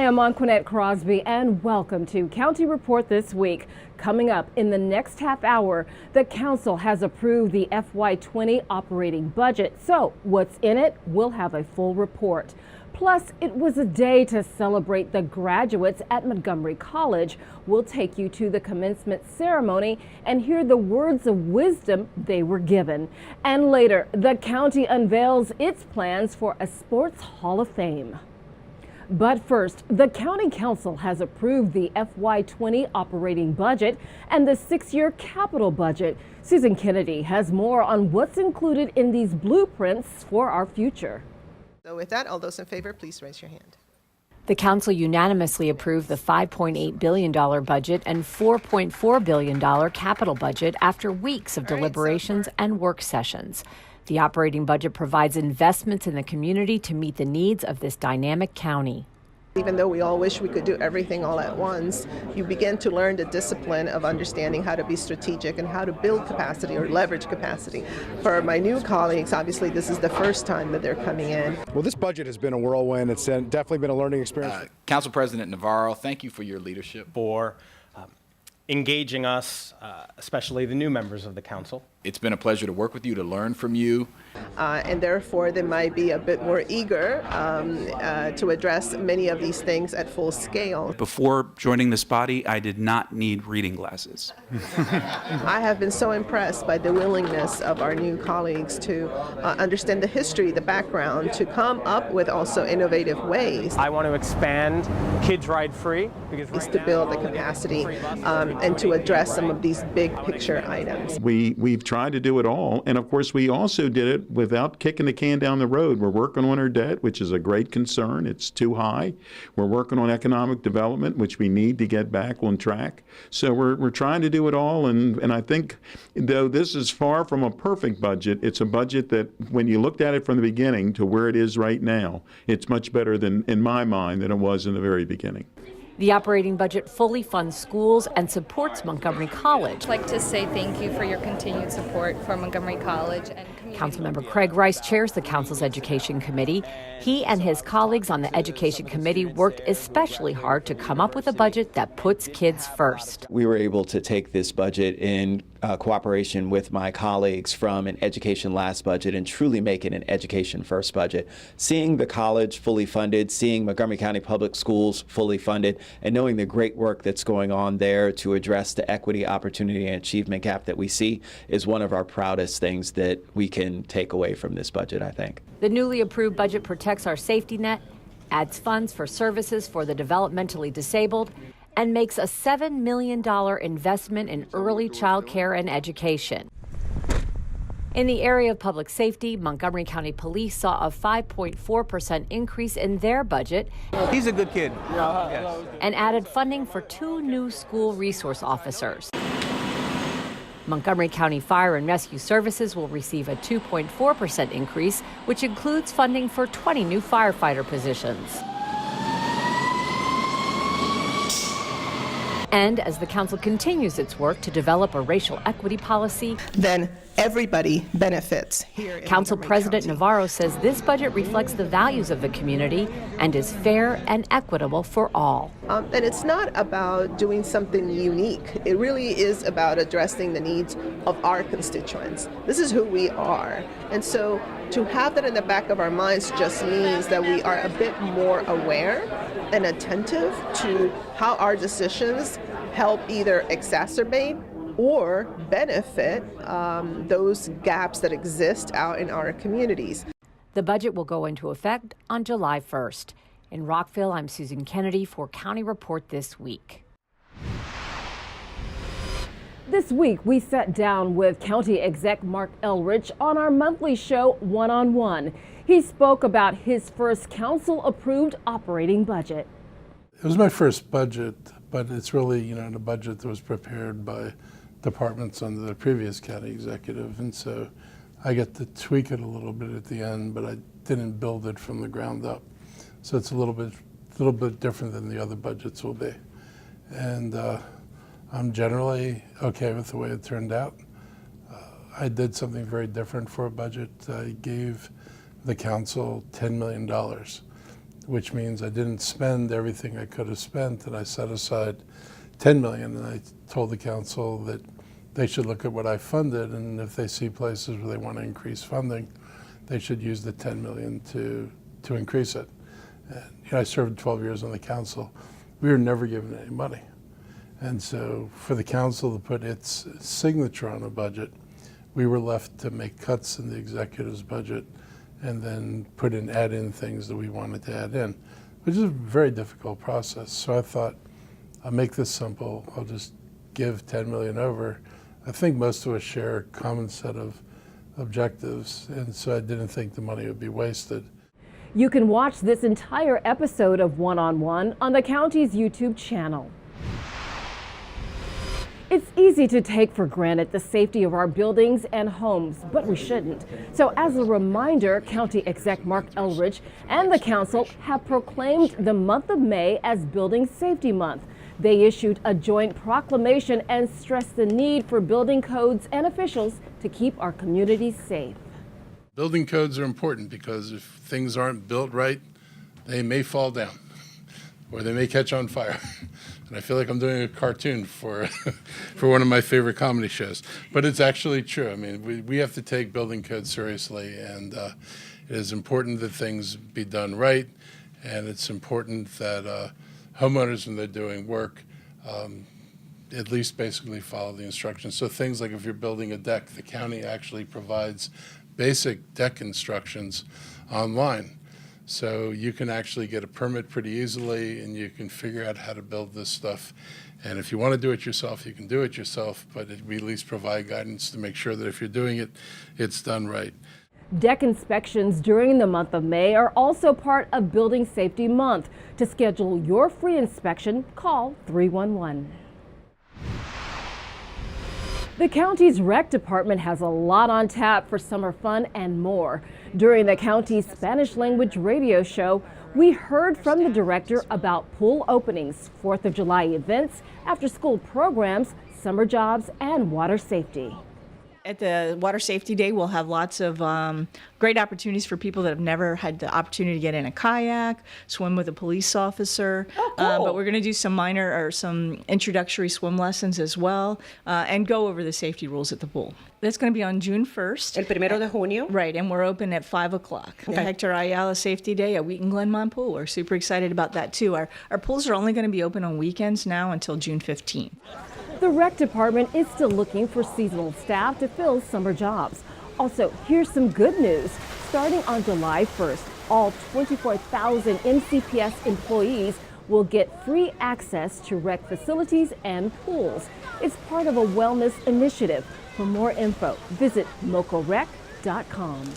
Hi, I'm Anqoinette Crosby, and welcome to County Report This Week. Coming up in the next half hour, the council has approved the FY20 operating budget. So what's in it? We'll have a full report. Plus, it was a day to celebrate the graduates at Montgomery College. We'll take you to the commencement ceremony and hear the words of wisdom they were given. And later, the county unveils its plans for a Sports Hall of Fame. But first, the County Council has approved the FY20 operating budget and the 6-year capital budget. Susan Kennedy has more on what's included in these blueprints for our future. So with that, all those in favor, please raise your hand. The council unanimously approved the $5.8 billion budget and $4.4 billion capital budget after weeks of deliberations and work sessions. The operating budget provides investments in the community to meet the needs of this dynamic county. Even though we all wish we could do everything all at once, you begin to learn the discipline of understanding how to be strategic and how to build capacity or leverage capacity. For my new colleagues, obviously this is the first time that they're coming in. Well, this budget has been a whirlwind. It's definitely been a learning experience. Council President Navarro, thank you for your leadership. For engaging us, especially the new members of the council. It's been a pleasure to work with you, to learn from you. And therefore, they might be a bit more eager to address many of these things at full scale. Before joining this body, I did not need reading glasses. I have been so impressed by the willingness of our new colleagues to understand the history, the background, to come up with also innovative ways. I want to expand Kids Ride Free because to build the capacity and to address some of these big picture items. We've tried to do it all, and of course we also did it without kicking the can down the road. We're working on our debt, which is a great concern. It's too high. We're working on economic development, which we need to get back on track. So we're trying to do it all, and I think, though this is far from a perfect budget, it's a budget that when you looked at it from the beginning to where it is right now, it's much better than, in my mind, than it was in the very beginning. The operating budget fully funds schools and supports Montgomery College. I'd like to say thank you for your continued support for Montgomery College. And Councilmember Craig Rice chairs the council's education committee. He and his colleagues on the education committee worked especially hard to come up with a budget that puts kids first. We were able to take this budget in cooperation with my colleagues from an education last budget and truly make it an education first budget. Seeing the college fully funded, seeing Montgomery County Public Schools fully funded, and knowing the great work that's going on there to address the equity, opportunity, and achievement gap that we see is one of our proudest things that we can take away from this budget, I think. The newly approved budget protects our safety net, adds funds for services for the developmentally disabled, and makes a $7 million investment in early child care and education. In the area of public safety, Montgomery County Police saw a 5.4% increase in their budget. He's a good kid. Yes. And added funding for 2 new school resource officers. Montgomery County Fire and Rescue Services will receive a 2.4% increase, which includes funding for 20 new firefighter positions. And as the council continues its work to develop a racial equity policy, then everybody benefits. Council President Navarro says this budget reflects the values of the community and is fair and equitable for all. And it's not about doing something unique. It really is about addressing the needs of our constituents. This is who we are. And so to have that in the back of our minds just means that we are a bit more aware and attentive to how our decisions help either exacerbate or benefit those gaps that exist out in our communities. The budget will go into effect on July 1st. In Rockville, I'm Susan Kennedy for County Report This Week. This week, we sat down with County Exec Mark Elrich on our monthly show, One-on-One. He spoke about his first council-approved operating budget. It was my first budget, but it's really, the budget that was prepared by departments under the previous county executive, and so I get to tweak it a little bit at the end, but I didn't build it from the ground up. So it's a little bit different than the other budgets will be. And I'm generally okay with the way it turned out. I did something very different for a budget. I gave the council $10 million which means I didn't spend everything I could have spent, and I set aside $10 million, and I told the council that they should look at what I funded, and if they see places where they want to increase funding, they should use the $10 million to increase it. And, I served 12 years on the council. We were never given any money. And so for the council to put its signature on a budget, we were left to make cuts in the executive's budget and then add in things that we wanted to add in, which is a very difficult process. So I thought, I'll make this simple. I'll just give $10 million over. I think most of us share a common set of objectives, and so I didn't think the money would be wasted. You can watch this entire episode of One-on-One on the county's YouTube channel. It's easy to take for granted the safety of our buildings and homes, but we shouldn't. So as a reminder, County Exec Mark Elridge and the council have proclaimed the month of May as Building Safety Month. They issued a joint proclamation and stressed the need for building codes and officials to keep our communities safe. Building codes are important because if things aren't built right, they may fall down or they may catch on fire. And I feel like I'm doing a cartoon for one of my favorite comedy shows. But it's actually true. I mean, we have to take building codes seriously, and it is important that things be done right, and it's important that homeowners, when they're doing work, at least basically follow the instructions. So things like if you're building a deck, the county actually provides basic deck instructions online. So you can actually get a permit pretty easily, and you can figure out how to build this stuff. And if you want to do it yourself, you can do it yourself, but we at least provide guidance to make sure that if you're doing it, it's done right. Deck inspections during the month of May are also part of Building Safety Month. To schedule your free inspection, call 311. The county's rec department has a lot on tap for summer fun and more. During the county's Spanish language radio show, we heard from the director about pool openings, 4th of July events, after-school programs, summer jobs, and water safety. At the Water Safety Day, we'll have lots of great opportunities for people that have never had the opportunity to get in a kayak, swim with a police officer. Oh, cool. But we're going to do some introductory swim lessons as well, and go over the safety rules at the pool. That's going to be on June 1st. El 1 de junio. Right, and we're open at 5 o'clock. Okay. The Hector Ayala Safety Day at Wheaton Glenmont Pool. We're super excited about that, too. Our pools are only going to be open on weekends now until June 15th. The rec department is still looking for seasonal staff to fill summer jobs. Also, here's some good news. Starting on July 1st, all 24,000 MCPS employees will get free access to rec facilities and pools. It's part of a wellness initiative. For more info, visit mocorec.com.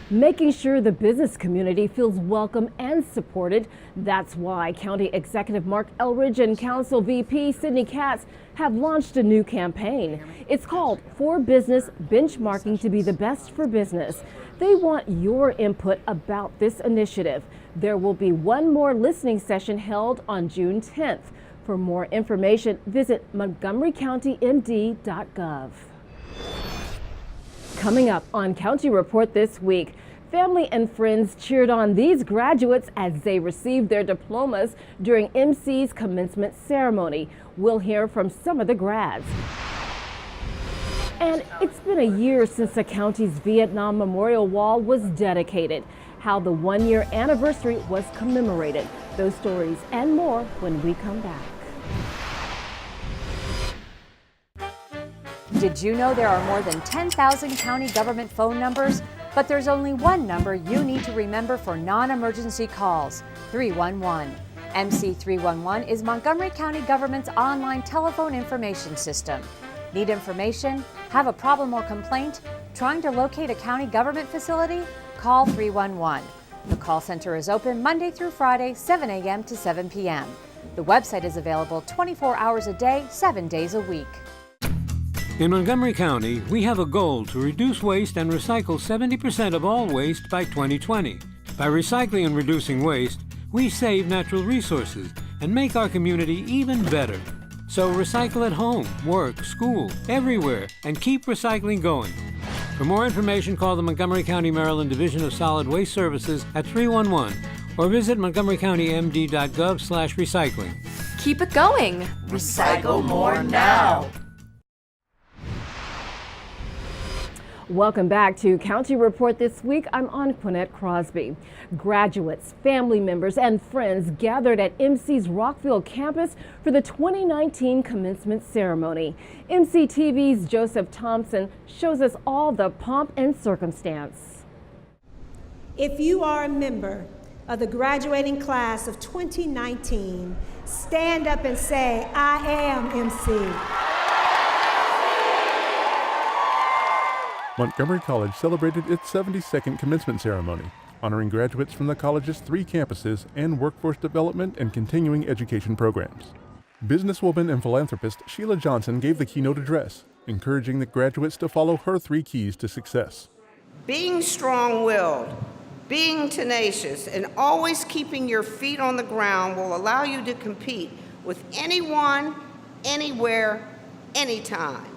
Making sure the business community feels welcome and supported. That's why County Executive Mark Elridge and Council VP Sydney Katz have launched a new campaign. It's called For Business Benchmarking to be the Best for Business. They want your input about this initiative. There will be one more listening session held on June 10th. For more information, visit montgomerycountymd.gov. Coming up on County Report this week, family and friends cheered on these graduates as they received their diplomas during MC's commencement ceremony. We'll hear from some of the grads. And it's been a year since the county's Vietnam Memorial Wall was dedicated. How the one-year anniversary was commemorated. Those stories and more when we come back. Did you know there are more than 10,000 county government phone numbers? But there's only one number you need to remember for non-emergency calls, 311. MC 311 is Montgomery County government's online telephone information system. Need information? Have a problem or complaint? Trying to locate a county government facility? Call 311. The call center is open Monday through Friday, 7 a.m. to 7 p.m. The website is available 24 hours a day, 7 days a week. In Montgomery County, we have a goal to reduce waste and recycle 70% of all waste by 2020. By recycling and reducing waste, we save natural resources and make our community even better. So recycle at home, work, school, everywhere, and keep recycling going. For more information, call the Montgomery County, Maryland Division of Solid Waste Services at 311 or visit montgomerycountymd.gov/recycling. Keep it going. Recycle more now. Welcome back to County Report This Week. I'm Anqoinette Crosby. Graduates, family members, and friends gathered at MC's Rockville campus for the 2019 commencement ceremony. MCTV's Joseph Thompson shows us all the pomp and circumstance. If you are a member of the graduating class of 2019, stand up and say, "I am MC." Montgomery College celebrated its 72nd commencement ceremony, honoring graduates from the college's 3 campuses and workforce development and continuing education programs. Businesswoman and philanthropist Sheila Johnson gave the keynote address, encouraging the graduates to follow her 3 keys to success. Being strong-willed, being tenacious, and always keeping your feet on the ground will allow you to compete with anyone, anywhere, anytime.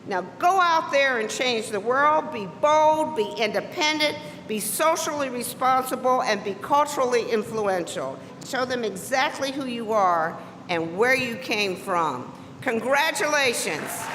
Now go out there and change the world, be bold, be independent, be socially responsible, and be culturally influential. Show them exactly who you are and where you came from. Congratulations.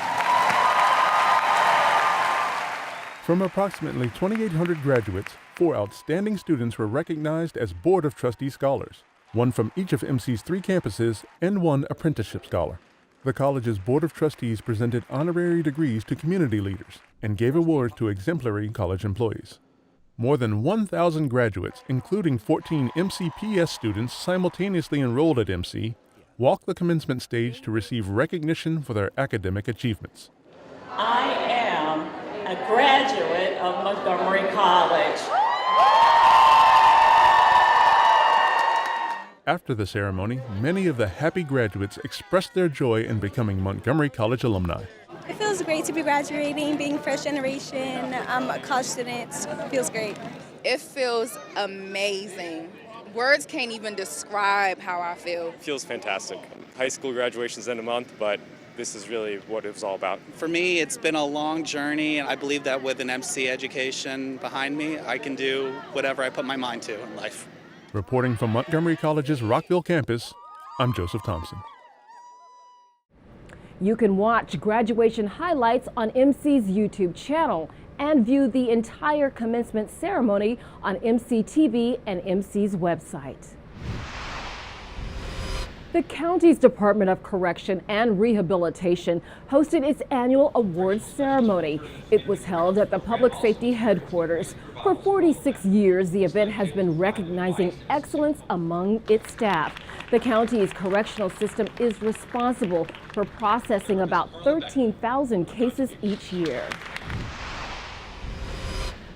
From approximately 2,800 graduates, 4 outstanding students were recognized as Board of Trustees Scholars, 1 from each of MC's 3 campuses and 1 apprenticeship scholar. The college's Board of Trustees presented honorary degrees to community leaders and gave awards to exemplary college employees. More than 1,000 graduates, including 14 MCPS students simultaneously enrolled at MC, walked the commencement stage to receive recognition for their academic achievements. I am a graduate of Montgomery College. After the ceremony, many of the happy graduates expressed their joy in becoming Montgomery College alumni. It feels great to be graduating, being first generation college students. Feels great. It feels amazing. Words can't even describe how I feel. It feels fantastic. High school graduation's in a month, but this is really what it was all about. For me, it's been a long journey, and I believe that with an MC education behind me, I can do whatever I put my mind to in life. Reporting from Montgomery College's Rockville campus, I'm Joseph Thompson. You can watch graduation highlights on MC's YouTube channel and view the entire commencement ceremony on MCTV and MC's website. The county's Department of Correction and Rehabilitation hosted its annual awards ceremony. It was held at the Public Safety Headquarters. For 46 years, the event has been recognizing excellence among its staff. The county's correctional system is responsible for processing about 13,000 cases each year.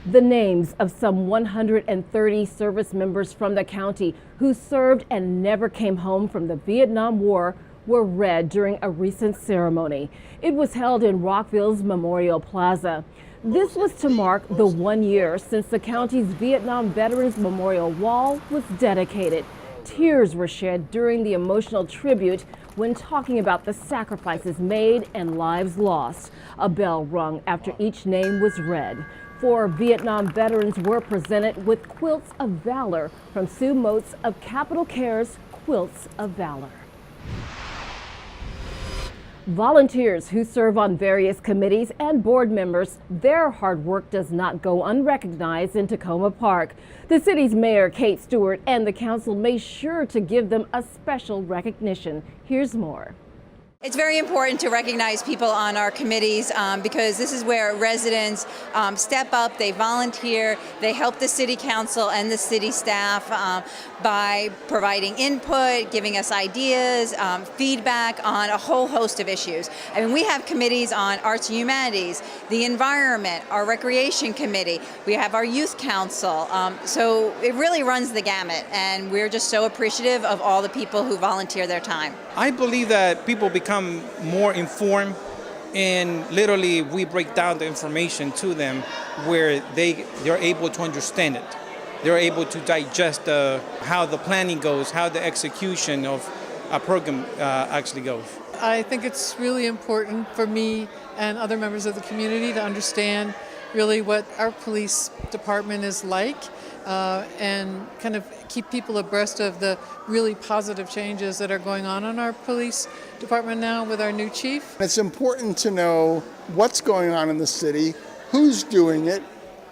The names of some 130 service members from the county who served and never came home from the Vietnam War were read during a recent ceremony. It was held in Rockville's Memorial Plaza. This was to mark the 1 year since the county's Vietnam Veterans Memorial Wall was dedicated. Tears were shed during the emotional tribute when talking about the sacrifices made and lives lost. A bell rung after each name was read. 4 Vietnam veterans were presented with Quilts of Valor from Sue Moats of Capital Care's Quilts of Valor. Volunteers who serve on various committees and board members, their hard work does not go unrecognized in Tacoma Park. The city's mayor, Kate Stewart, and the council made sure to give them a special recognition. Here's more. It's very important to recognize people on our committees because this is where residents step up, they volunteer, they help the city council and the city staff by providing input, giving us ideas, feedback on a whole host of issues. I mean, we have committees on arts and humanities, the environment, our recreation committee, we have our youth council. So it really runs the gamut, and we're just so appreciative of all the people who volunteer their time. I believe that people become more informed, and literally we break down the information to them where they're able to understand it. They're able to digest how the planning goes, how the execution of a program actually goes. I think it's really important for me and other members of the community to understand really what our police department is like, and kind of keep people abreast of the really positive changes that are going on in our police department now with our new chief. It's important to know what's going on in the city, who's doing it,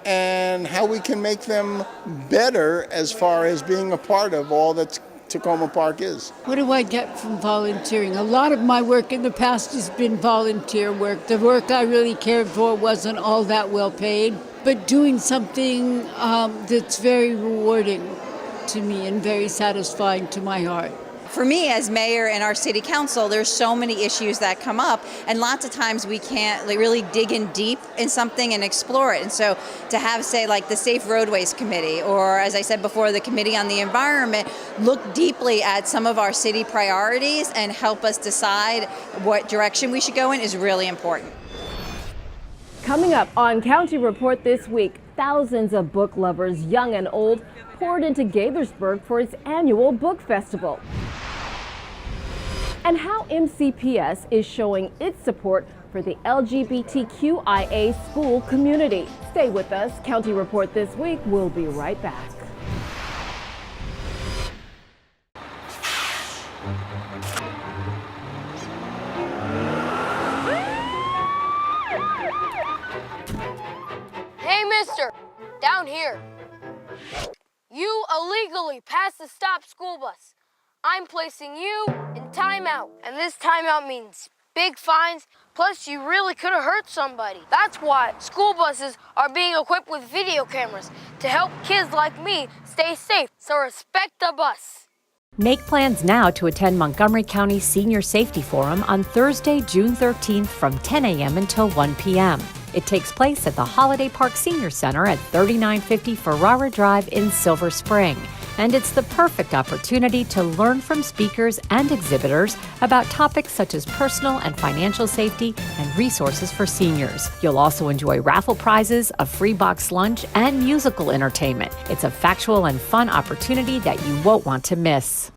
and how we can make them better as far as being a part of all that Tacoma Park is. What do I get from volunteering? A lot of my work in the past has been volunteer work. The work I really cared for wasn't all that well paid, but doing something that's very rewarding to me and very satisfying to my heart. For me as mayor and our city council, there's so many issues that come up, and lots of times we can't really dig in deep in something and explore it. And so to have, say, like the Safe Roadways Committee, or as I said before, the Committee on the Environment, look deeply at some of our city priorities and help us decide what direction we should go in is really important. Coming up on County Report this week, thousands of book lovers, young and old, poured into Gaithersburg for its annual book festival. And how MCPS is showing its support for the LGBTQIA school community. Stay with us. County Report this week. We'll be right back. Hey, mister, down here. You illegally passed the stop school bus. I'm placing you in timeout, and this timeout means big fines, plus you really could have hurt somebody. That's why school buses are being equipped with video cameras to help kids like me stay safe, so respect the bus. Make plans now to attend Montgomery County Senior Safety Forum on Thursday, June 13th from 10 a.m. until 1 p.m. It takes place at the Holiday Park Senior Center at 3950 Ferrara Drive in Silver Spring. And it's the perfect opportunity to learn from speakers and exhibitors about topics such as personal and financial safety and resources for seniors. You'll also enjoy raffle prizes, a free box lunch, and musical entertainment. It's a factual and fun opportunity that you won't want to miss.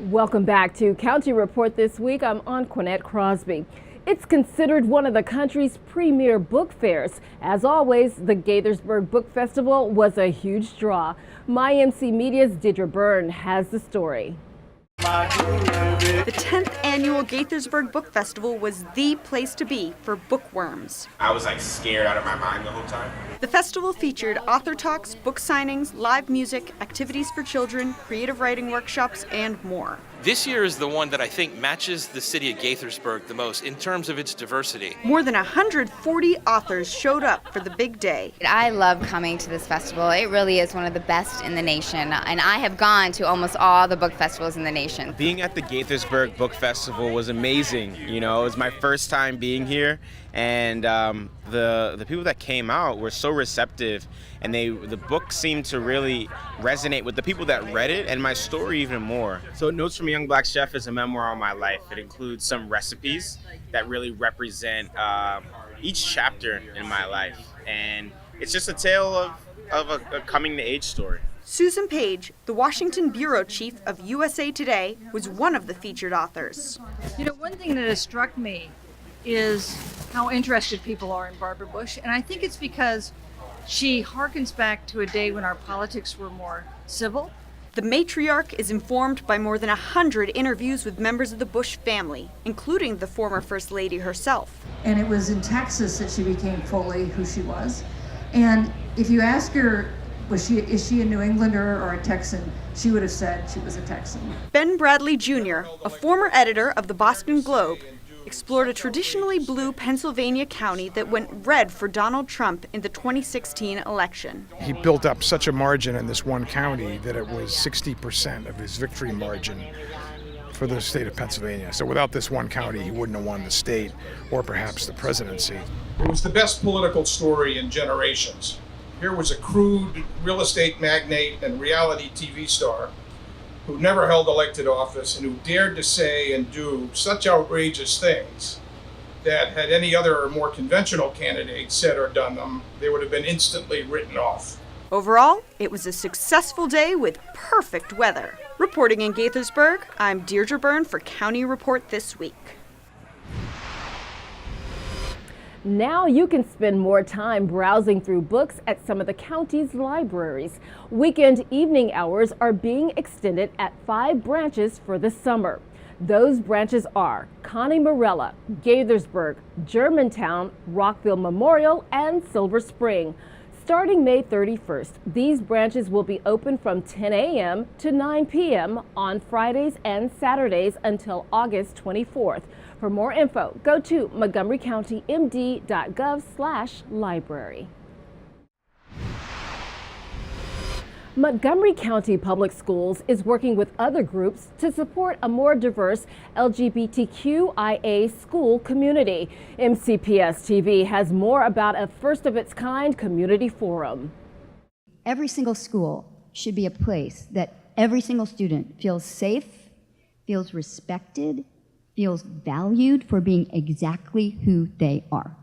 Welcome back to County Report this week. I'm Anqoinette Crosby. It's considered one of the country's premier book fairs. As always, the Gaithersburg Book Festival was a huge draw. MyMC Media's Deidre Byrne has the story. The 10th annual Gaithersburg Book Festival was the place to be for bookworms. I was like scared out of my mind the whole time. The festival featured author talks, book signings, live music, activities for children, creative writing workshops, and more. This year is the one that I think matches the city of Gaithersburg the most in terms of its diversity. More than 140 authors showed up for the big day. I love coming to this festival. It really is one of the best in the nation, and I have gone to almost all the book festivals in the nation. Being at the Gaithersburg Book Festival was amazing. You know, it was my first time being here, and the people that came out were so receptive, and the book seemed to really resonate with the people that read it and my story even more. So Notes from a Young Black Chef is a memoir on my life. It includes some recipes that really represent each chapter in my life, and it's just a tale of a coming to age story. Susan Page, the Washington bureau chief of USA Today, was one of the featured authors. You know, one thing that has struck me is how interested people are in Barbara Bush, and I think it's because she harkens back to a day when our politics were more civil. The matriarch is informed by more than 100 interviews with members of the Bush family, including the former First Lady herself. And it was in Texas that she became fully who she was. And if you ask her, is she a New Englander or a Texan, she would have said she was a Texan. Ben Bradley Jr., a former editor of the Boston Globe, explored a traditionally blue Pennsylvania county that went red for Donald Trump in the 2016 election. He built up such a margin in this one county that it was 60% of his victory margin for the state of Pennsylvania. So without this one county, he wouldn't have won the state or perhaps the presidency. It was the best political story in generations. Here was a crude real estate magnate and reality TV star who never held elected office and who dared to say and do such outrageous things that had any other more conventional candidate said or done them, they would have been instantly written off. Overall, it was a successful day with perfect weather. Reporting in Gaithersburg, I'm Deirdre Byrne for County Report This Week. Now you can spend more time browsing through books at some of the county's libraries. Weekend evening hours are being extended at 5 branches for the summer. Those branches are Connie Morella, Gaithersburg, Germantown, Rockville Memorial, and Silver Spring. Starting May 31st, these branches will be open from 10 a.m. to 9 p.m. on Fridays and Saturdays until August 24th. For more info, go to montgomerycountymd.gov/library. Montgomery County Public Schools is working with other groups to support a more diverse LGBTQIA school community. MCPS TV has more about a first-of-its-kind community forum. Every single school should be a place that every single student feels safe, feels respected, feels valued for being exactly who they are.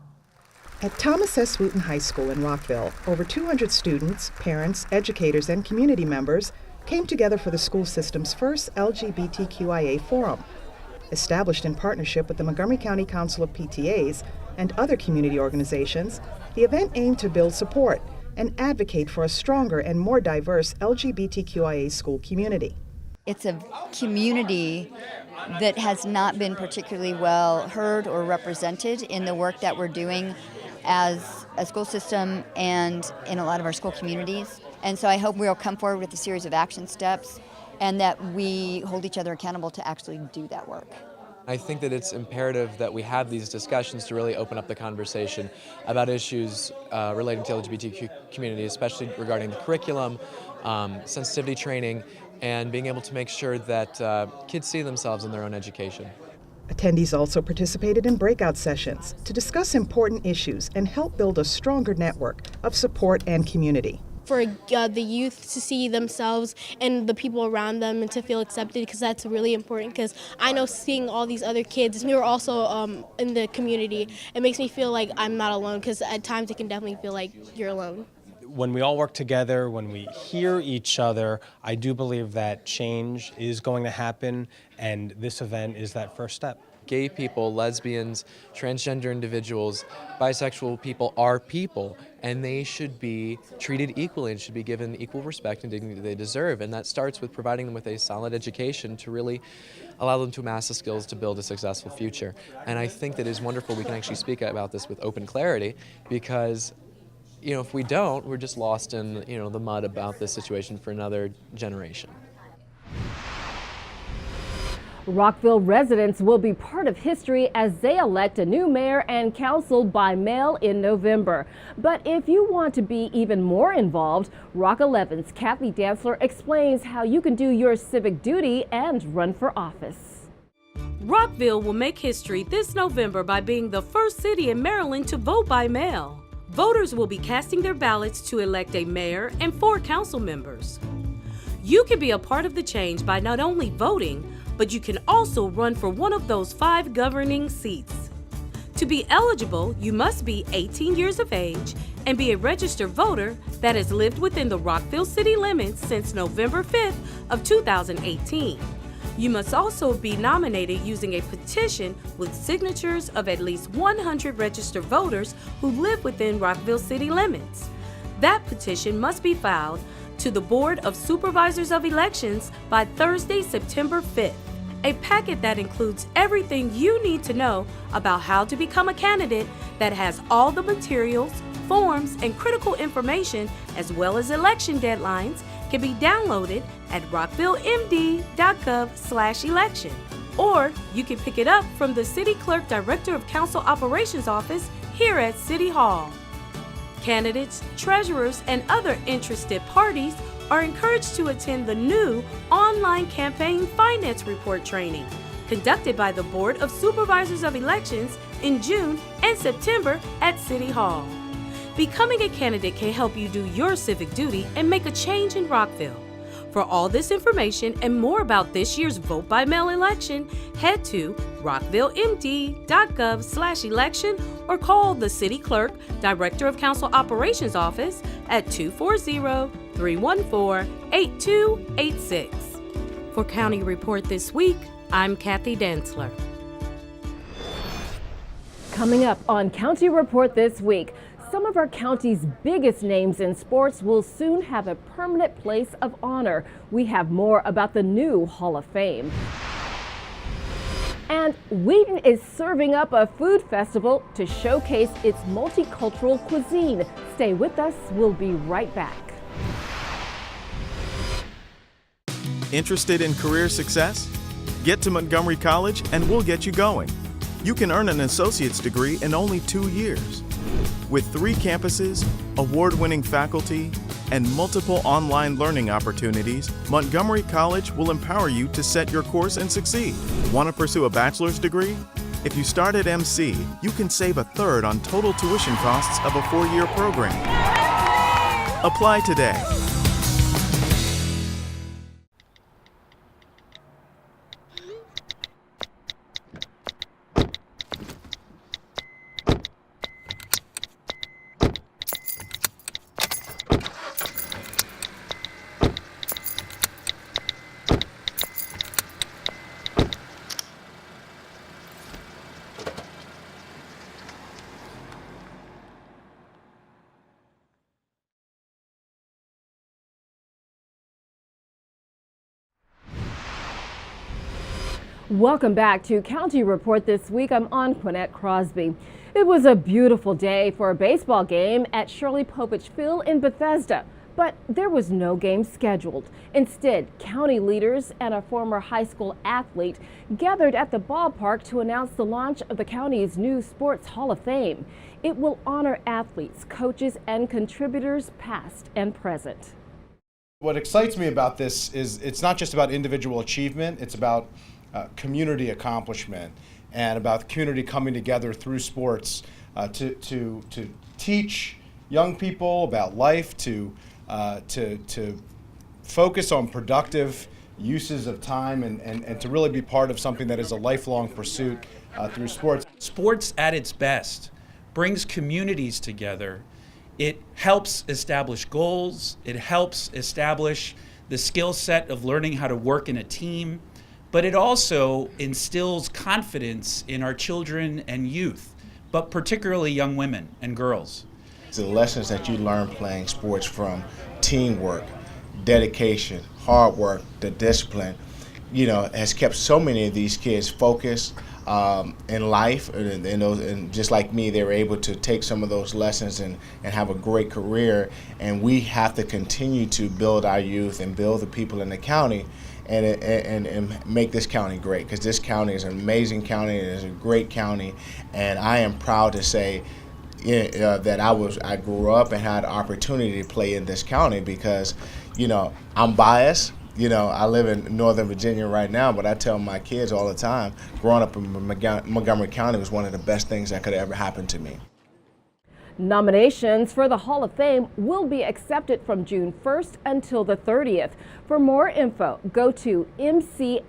At Thomas S. Wheaton High School in Rockville, over 200 students, parents, educators, and community members came together for the school system's first LGBTQIA forum. Established in partnership with the Montgomery County Council of PTAs and other community organizations, the event aimed to build support and advocate for a stronger and more diverse LGBTQIA school community. It's a community that has not been particularly well heard or represented in the work that we're doing as a school system and in a lot of our school communities. And so I hope we'll come forward with a series of action steps and that we hold each other accountable to actually do that work. I think that it's imperative that we have these discussions to really open up the conversation about issues relating to LGBTQ community, especially regarding the curriculum, sensitivity training, and being able to make sure that kids see themselves in their own education. Attendees also participated in breakout sessions to discuss important issues and help build a stronger network of support and community. For the youth to see themselves and the people around them and to feel accepted, because that's really important, because I know seeing all these other kids who are also in the community, it makes me feel like I'm not alone, because at times it can definitely feel like you're alone. When we all work together, when we hear each other, I do believe that change is going to happen, and this event is that first step. Gay people, lesbians, transgender individuals, bisexual people are people, and they should be treated equally and should be given equal respect and dignity they deserve. And that starts with providing them with a solid education to really allow them to amass the skills to build a successful future. And I think that it is wonderful we can actually speak about this with open clarity, because if we don't, we're just lost in the mud about this situation for another generation. Rockville residents will be part of history as they elect a new mayor and council by mail in November. But if you want to be even more involved, Rock 11's Kathy Dantzler explains how you can do your civic duty and run for office. Rockville will make history this November by being the first city in Maryland to vote by mail. Voters will be casting their ballots to elect a mayor and 4 council members. You can be a part of the change by not only voting, but you can also run for one of those 5 governing seats. To be eligible, you must be 18 years of age and be a registered voter that has lived within the Rockville city limits since November 5th of 2018. You must also be nominated using a petition with signatures of at least 100 registered voters who live within Rockville city limits. That petition must be filed to the Board of Supervisors of Elections by Thursday, September 5th. A packet that includes everything you need to know about how to become a candidate, that has all the materials, forms, and critical information, as well as election deadlines, can be downloaded at rockvillemd.gov/election. Or you can pick it up from the City Clerk Director of Council Operations Office here at City Hall. Candidates, treasurers, and other interested parties are encouraged to attend the new online campaign finance report training conducted by the Board of Supervisors of Elections in June and September at City Hall. Becoming a candidate can help you do your civic duty and make a change in Rockville. For all this information and more about this year's vote by mail election, head to rockvillemd.gov/election or call the City Clerk, Director of Council Operations Office at 240-314-8286. For County Report This Week, I'm Kathy Densler. Coming up on County Report This Week, some of our county's biggest names in sports will soon have a permanent place of honor. We have more about the new Hall of Fame. And Wheaton is serving up a food festival to showcase its multicultural cuisine. Stay with us, we'll be right back. Interested in career success? Get to Montgomery College and we'll get you going. You can earn an associate's degree in only 2 years. With 3 campuses, award-winning faculty, and multiple online learning opportunities, Montgomery College will empower you to set your course and succeed. Want to pursue a bachelor's degree? If you start at MC, you can save 1/3 on total tuition costs of a 4-year program. Apply today. Welcome back to County Report This Week. I'm Anqoinette Crosby. It was a beautiful day for a baseball game at Shirley Povich Field in Bethesda, but there was no game scheduled. Instead, county leaders and a former high school athlete gathered at the ballpark to announce the launch of the county's new Sports Hall of Fame. It will honor athletes, coaches, and contributors past and present. What excites me about this is it's not just about individual achievement, it's about community accomplishment and about the community coming together through sports to teach young people about life, to focus on productive uses of time and to really be part of something that is a lifelong pursuit through sports. Sports at its best brings communities together. It helps establish goals. It helps establish the skill set of learning how to work in a team. But it also instills confidence in our children and youth, but particularly young women and girls. The lessons that you learn playing sports, from teamwork, dedication, hard work, the discipline, has kept so many of these kids focused in life, and just like me, they were able to take some of those lessons and have a great career. And we have to continue to build our youth and build the people in the county and make this county great, because this county is an amazing county. It is a great county, and I am proud to say that I grew up and had the opportunity to play in this county, because I'm biased. I live in Northern Virginia right now, but I tell my kids all the time, growing up in Montgomery County was one of the best things that could ever happen to me. Nominations for the Hall of Fame will be accepted from June 1st until the 30th. For more info, go to mcshf.org.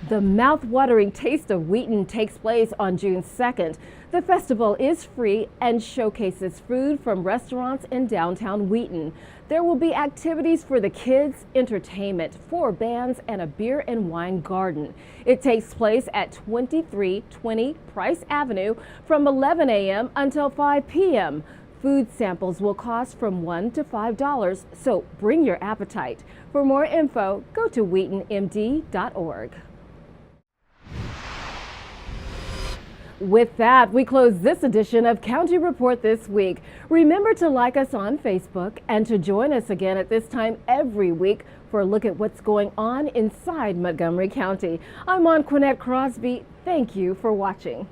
The mouth-watering Taste of Wheaton takes place on June 2nd. The festival is free and showcases food from restaurants in downtown Wheaton. There will be activities for the kids, entertainment, 4 bands, and a beer and wine garden. It takes place at 2320 Price Avenue from 11 a.m. until 5 p.m. Food samples will cost from $1 to $5, so bring your appetite. For more info, go to wheatonmd.org. With that, we close this edition of County Report This Week. Remember to like us on Facebook and to join us again at this time every week for a look at what's going on inside Montgomery County. I'm Anqoinette Crosby. Thank you for watching.